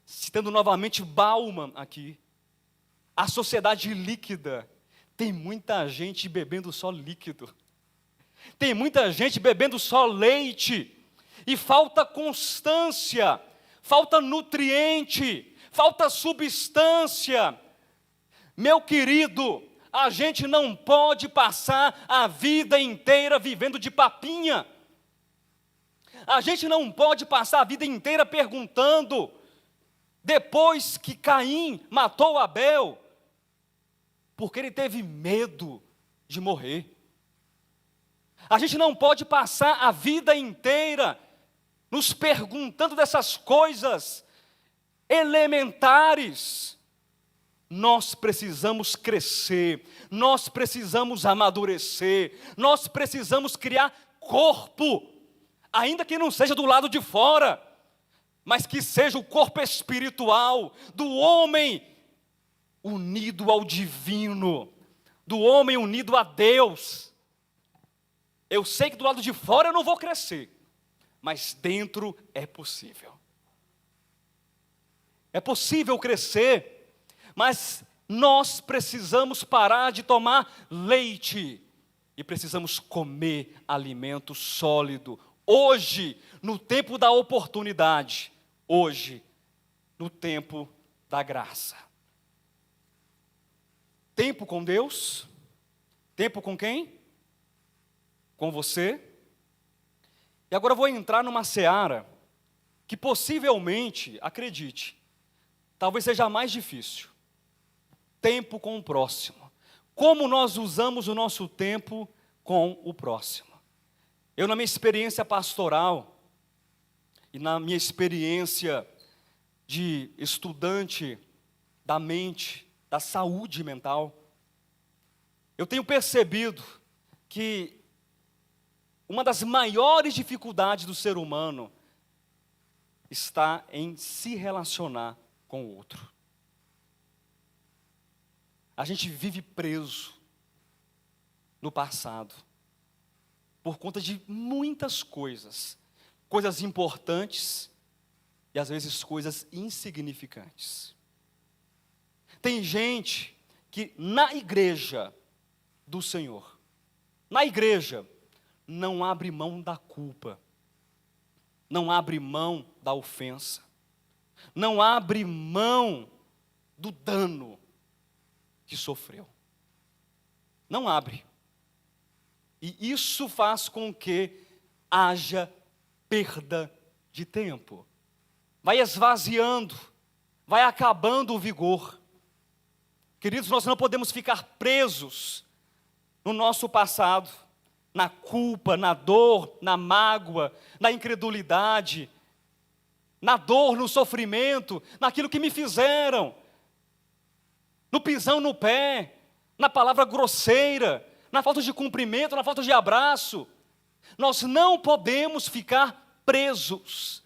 Citando novamente Bauman aqui, a sociedade líquida, tem muita gente bebendo só líquido, tem muita gente bebendo só leite, e falta constância, falta nutriente, falta substância. Meu querido, a gente não pode passar a vida inteira vivendo de papinha. A gente não pode passar a vida inteira perguntando, depois que Caim matou Abel, porque ele teve medo de morrer. A gente não pode passar a vida inteira nos perguntando dessas coisas elementares. Nós precisamos crescer, nós precisamos amadurecer, nós precisamos criar corpo, ainda que não seja do lado de fora, mas que seja o corpo espiritual do homem unido ao divino, do homem unido a Deus. Eu sei que do lado de fora eu não vou crescer, mas dentro é possível. É possível crescer, mas nós precisamos parar de tomar leite e precisamos comer alimento sólido. Hoje, no tempo da oportunidade, hoje, no tempo da graça. Tempo com Deus, tempo com quem? Com você. E agora eu vou entrar numa seara que possivelmente, acredite, talvez seja a mais difícil. Tempo com o próximo. Como nós usamos o nosso tempo com o próximo. Eu, na minha experiência pastoral e na minha experiência de estudante da mente, da saúde mental, eu tenho percebido que uma das maiores dificuldades do ser humano está em se relacionar com o outro. A gente vive preso no passado, por conta de muitas coisas, coisas importantes e às vezes coisas insignificantes. Tem gente que na igreja do Senhor na igreja, não abre mão da culpa, não abre mão da ofensa, não abre mão do dano que sofreu. Não abre. E isso faz com que haja perda de tempo. Vai esvaziando, vai acabando o vigor. Queridos, nós não podemos ficar presos no nosso passado, na culpa, na dor, na mágoa, na incredulidade, na dor, no sofrimento, naquilo que me fizeram, no pisão no pé, na palavra grosseira, na falta de cumprimento, na falta de abraço. Nós não podemos ficar presos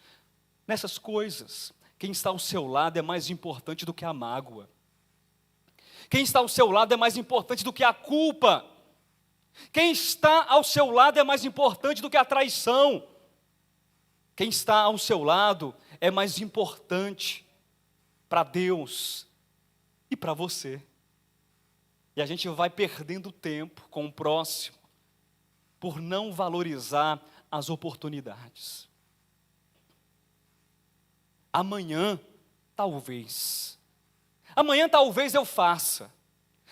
nessas coisas. Quem está ao seu lado é mais importante do que a mágoa. Quem está ao seu lado é mais importante do que a culpa. Quem está ao seu lado é mais importante do que a traição. Quem está ao seu lado é mais importante para Deus e para você. E a gente vai perdendo tempo com o próximo por não valorizar as oportunidades. Amanhã, talvez eu faça.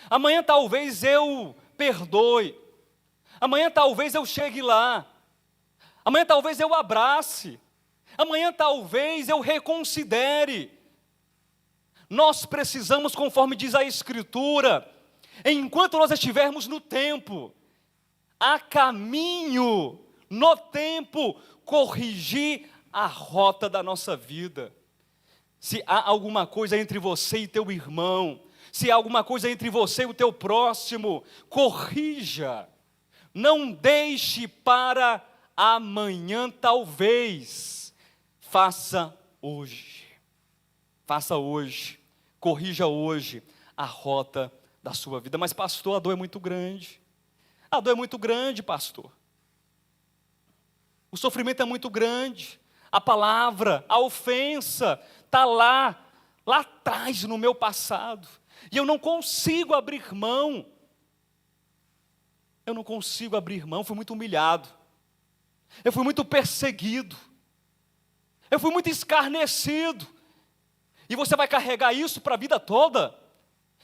Amanhã talvez eu perdoe. Amanhã talvez eu chegue lá. Amanhã talvez eu abrace. Amanhã talvez eu reconsidere. Nós precisamos, conforme diz a Escritura, enquanto nós estivermos no tempo, a caminho, no tempo, corrigir a rota da nossa vida. Se há alguma coisa entre você e teu irmão, se há alguma coisa entre você e o teu próximo, corrija. Não deixe para amanhã talvez. Faça hoje. Faça hoje. Corrija hoje a rota da sua vida. Mas pastor, a dor é muito grande. A dor é muito grande, pastor. O sofrimento é muito grande. A palavra, a ofensa está lá atrás no meu passado. E eu não consigo abrir mão. Eu não consigo abrir mão, fui muito humilhado. Eu fui muito perseguido. Eu fui muito escarnecido. E você vai carregar isso para a vida toda?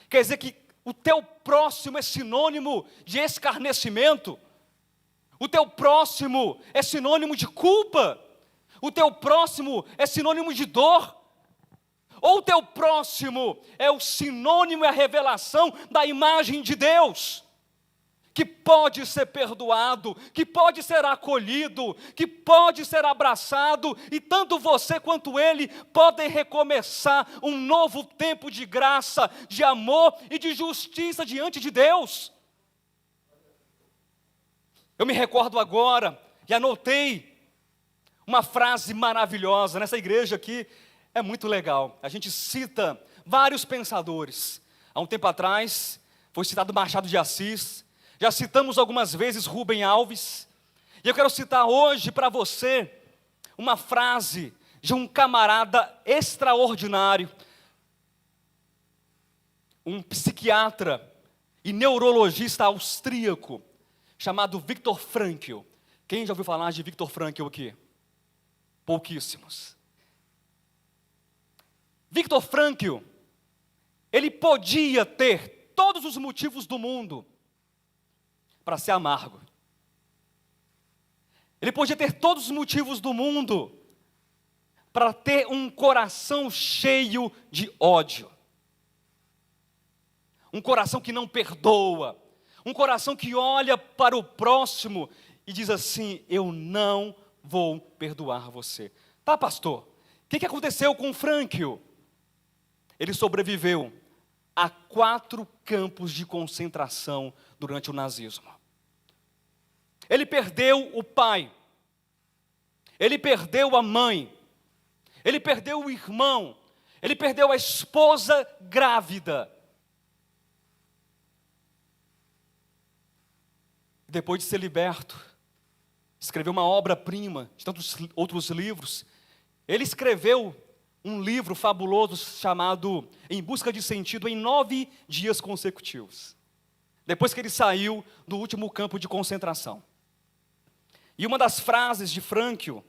Quer dizer que o teu próximo é sinônimo de escarnecimento? O teu próximo é sinônimo de culpa? O teu próximo é sinônimo de dor? Ou o teu próximo é o sinônimo e a revelação da imagem de Deus, que pode ser perdoado, que pode ser acolhido, que pode ser abraçado, e tanto você quanto ele podem recomeçar um novo tempo de graça, de amor e de justiça diante de Deus? Eu me recordo agora, e anotei uma frase maravilhosa, nessa igreja aqui, é muito legal. A gente cita vários pensadores. Há um tempo atrás, foi citado Machado de Assis. Já citamos algumas vezes Rubem Alves. E eu quero citar hoje para você uma frase de um camarada extraordinário, um psiquiatra e neurologista austríaco, chamado Viktor Frankl. Quem já ouviu falar de Viktor Frankl aqui? Pouquíssimos. Viktor Frankl, ele podia ter todos os motivos do mundo para ser amargo. Ele podia ter todos os motivos do mundo para ter um coração cheio de ódio. Um coração que não perdoa. Um coração que olha para o próximo e diz assim: eu não vou perdoar você. Tá, pastor? O que aconteceu com Frankl? Ele sobreviveu a 4 campos de concentração durante o nazismo. Ele perdeu o pai, ele perdeu a mãe, ele perdeu o irmão, ele perdeu a esposa grávida. Depois de ser liberto, escreveu uma obra-prima de tantos outros livros. Ele escreveu um livro fabuloso chamado Em Busca de Sentido em 9 dias consecutivos. depois que ele saiu do último campo de concentração. E uma das frases de Frankl,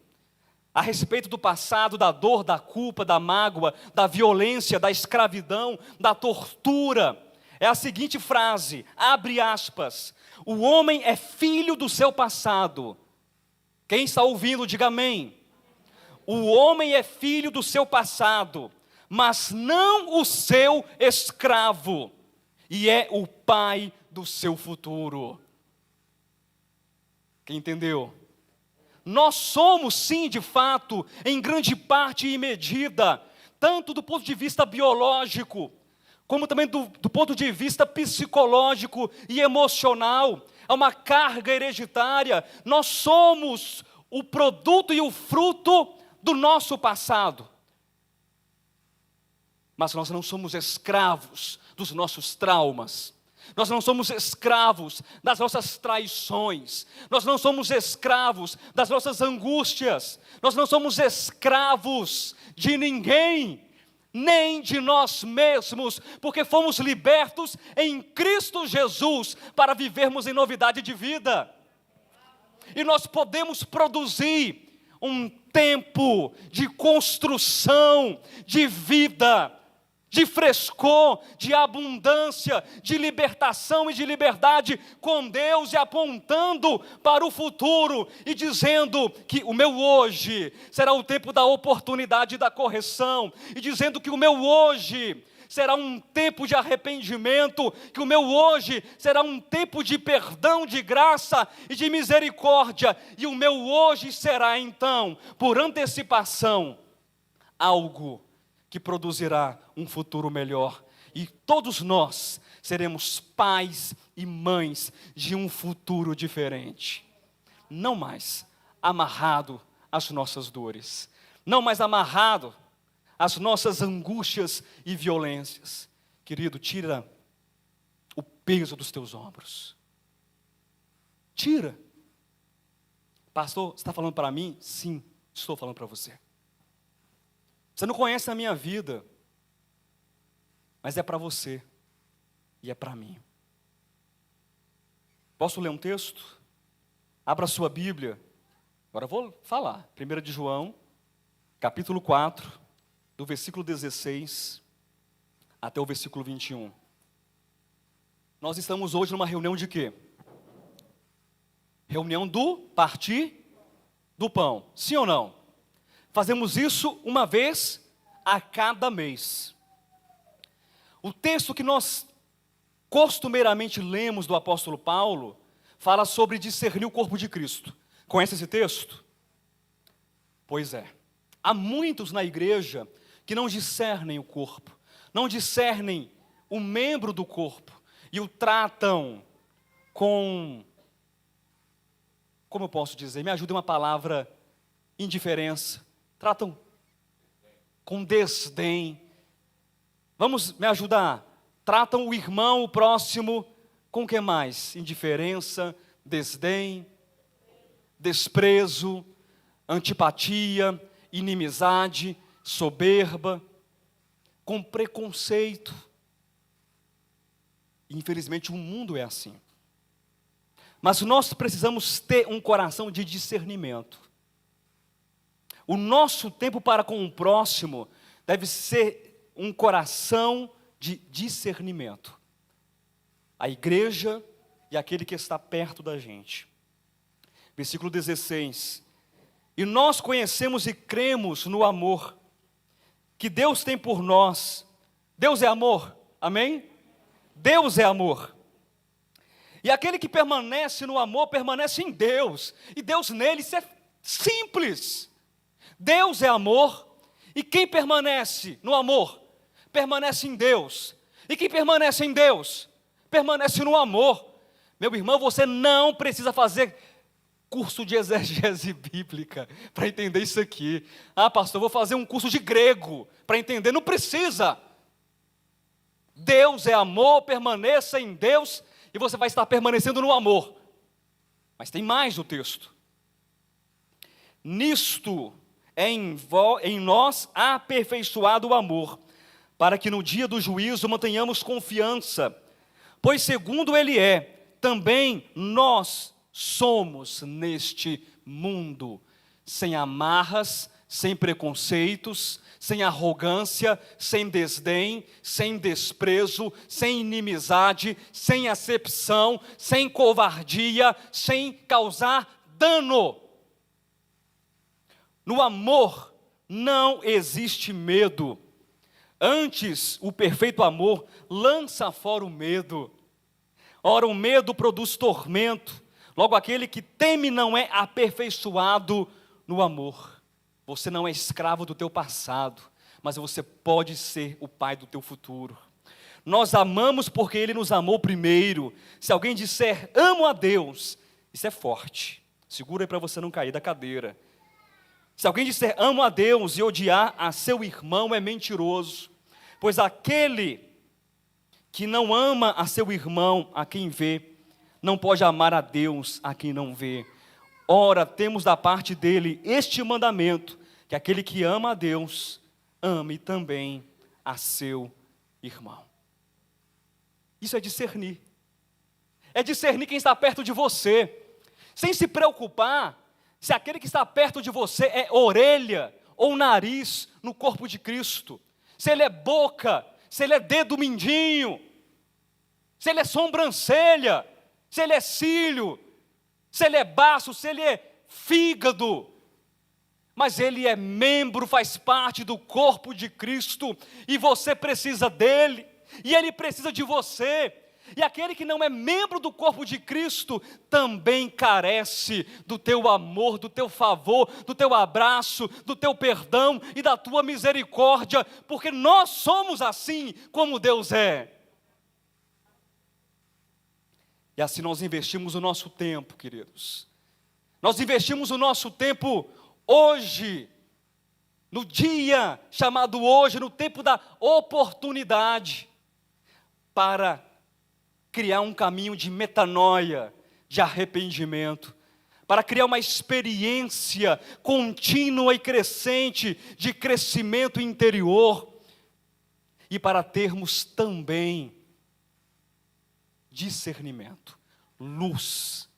a respeito do passado, da dor, da culpa, da mágoa, da violência, da escravidão, da tortura, é a seguinte frase, abre aspas, o homem é filho do seu passado. Quem está ouvindo, diga amém. O homem é filho do seu passado, mas não o seu escravo, e é o pai do seu futuro. Quem entendeu? Nós somos, sim, de fato, em grande parte e medida, tanto do ponto de vista biológico, como também do ponto de vista psicológico e emocional, é uma carga hereditária. Nós somos o produto e o fruto do nosso passado. Mas nós não somos escravos dos nossos traumas. Nós não somos escravos das nossas traições. Nós não somos escravos das nossas angústias. Nós não somos escravos de ninguém, nem de nós mesmos, porque fomos libertos em Cristo Jesus para vivermos em novidade de vida. E nós podemos produzir um tempo de construção, de vida, de frescor, de abundância, de libertação e de liberdade com Deus, e apontando para o futuro e dizendo que o meu hoje será o tempo da oportunidade e da correção, e dizendo que o meu hoje será um tempo de arrependimento, que o meu hoje será um tempo de perdão, de graça e de misericórdia, e o meu hoje será então, por antecipação, algo que produzirá um futuro melhor, e todos nós seremos pais e mães de um futuro diferente, não mais amarrado às nossas dores, não mais amarrado às nossas angústias e violências. Querido, tira o peso dos teus ombros, tira. Pastor, você está falando para mim? Sim, estou falando para você. Você não conhece a minha vida, mas é para você e é para mim. Posso ler um texto? Abra a sua Bíblia. Agora eu vou falar. 1 de João, capítulo 4, do versículo 16 até o versículo 21. Nós estamos hoje numa reunião de quê? Reunião do partir do pão. Sim ou não? Fazemos isso uma vez a cada mês. O texto que nós costumeiramente lemos do apóstolo Paulo fala sobre discernir o corpo de Cristo. Conhece esse texto? Pois é. Há muitos na igreja que não discernem o corpo, não discernem o membro do corpo e o tratam com, como eu posso dizer, me ajude uma palavra, indiferença. Tratam com desdém. Vamos me ajudar? Tratam o irmão, o próximo, com o que mais? Indiferença, desdém, desprezo, antipatia, inimizade, soberba, com preconceito. Infelizmente o mundo é assim. Mas nós precisamos ter um coração de discernimento. O nosso tempo para com o próximo deve ser um coração de discernimento. A igreja e aquele que está perto da gente. Versículo 16. E nós conhecemos e cremos no amor que Deus tem por nós. Deus é amor, amém? Deus é amor. E aquele que permanece no amor, permanece em Deus. E Deus nele, isso é simples. Deus é amor, e quem permanece no amor, permanece em Deus. E quem permanece em Deus, permanece no amor. Meu irmão, você não precisa fazer curso de exegese bíblica para entender isso aqui. Ah, pastor, eu vou fazer um curso de grego para entender. Não precisa. Deus é amor, permaneça em Deus, e você vai estar permanecendo no amor. Mas tem mais no texto. Nisto é em nós aperfeiçoado o amor, para que no dia do juízo mantenhamos confiança, Pois segundo ele é, também nós somos neste mundo, sem amarras, sem preconceitos, sem arrogância, sem desdém, sem desprezo, sem inimizade, sem acepção, sem covardia, sem causar dano. No amor não existe medo. Antes, o perfeito amor lança fora o medo. Ora, o medo produz tormento. Logo, aquele que teme não é aperfeiçoado no amor. Você não é escravo do teu passado, mas você pode ser o pai do teu futuro. Nós amamos porque Ele nos amou primeiro. Se alguém disser, amo a Deus, isso é forte. Segura aí para você não cair da cadeira. Se alguém disser, amo a Deus e odiar a seu irmão, é mentiroso. Pois aquele que não ama a seu irmão, a quem vê, não pode amar a Deus, a quem não vê. Ora, temos da parte dele este mandamento, que aquele que ama a Deus, ame também a seu irmão. Isso é discernir. É discernir quem está perto de você, sem se preocupar se aquele que está perto de você é orelha ou nariz no corpo de Cristo, se ele é boca, se ele é dedo mindinho, se ele é sobrancelha, se ele é cílio, se ele é baço, se ele é fígado, mas ele é membro, faz parte do corpo de Cristo, e você precisa dele, e ele precisa de você, e aquele que não é membro do corpo de Cristo, também carece do teu amor, do teu favor, do teu abraço, do teu perdão e da tua misericórdia, porque nós somos assim como Deus é. E assim nós investimos o nosso tempo, queridos. Nós investimos o nosso tempo hoje, no dia chamado hoje, no tempo da oportunidade, para criar um caminho de metanoia, de arrependimento, para criar uma experiência contínua e crescente de crescimento interior, e para termos também discernimento, luz,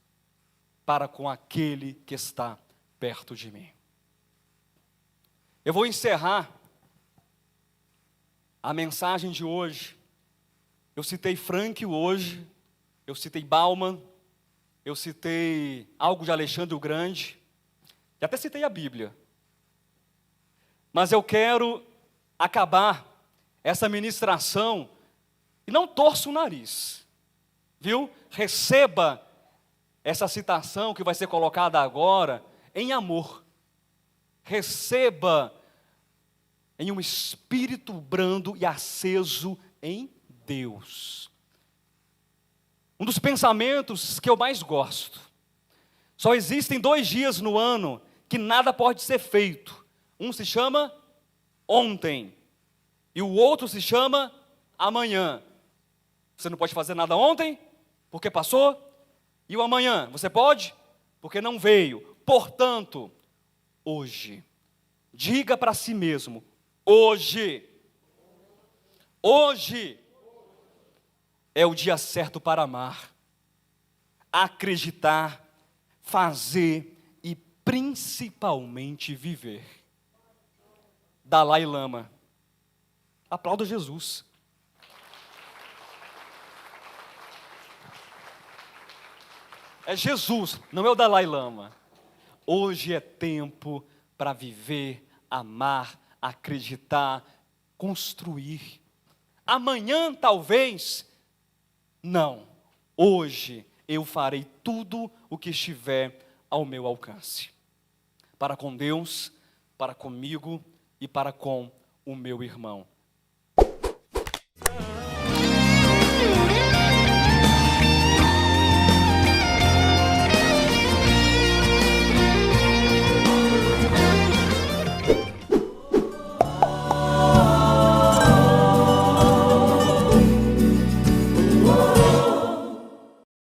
para com aquele que está perto de mim. Eu vou encerrar a mensagem de hoje. Eu citei Frank hoje, eu citei Bauman, eu citei algo de Alexandre o Grande, e até citei a Bíblia. Mas eu quero acabar essa ministração, e não torça o nariz, viu? Receba essa citação que vai ser colocada agora em amor. Receba em um espírito brando e aceso em Deus. Um dos pensamentos que eu mais gosto. Só existem 2 dias no ano que nada pode ser feito. Um se chama ontem e o outro se chama amanhã. Você não pode fazer nada ontem, porque passou. E o amanhã, você pode? Porque não veio. Portanto, hoje, diga para si mesmo, hoje é o dia certo para amar, acreditar, fazer e principalmente viver. Dalai Lama. Aplauda Jesus. É Jesus, não é o Dalai Lama. Hoje é tempo para viver, amar, acreditar, construir. Amanhã talvez, não. Hoje eu farei tudo o que estiver ao meu alcance. Para com Deus, para comigo e para com o meu irmão.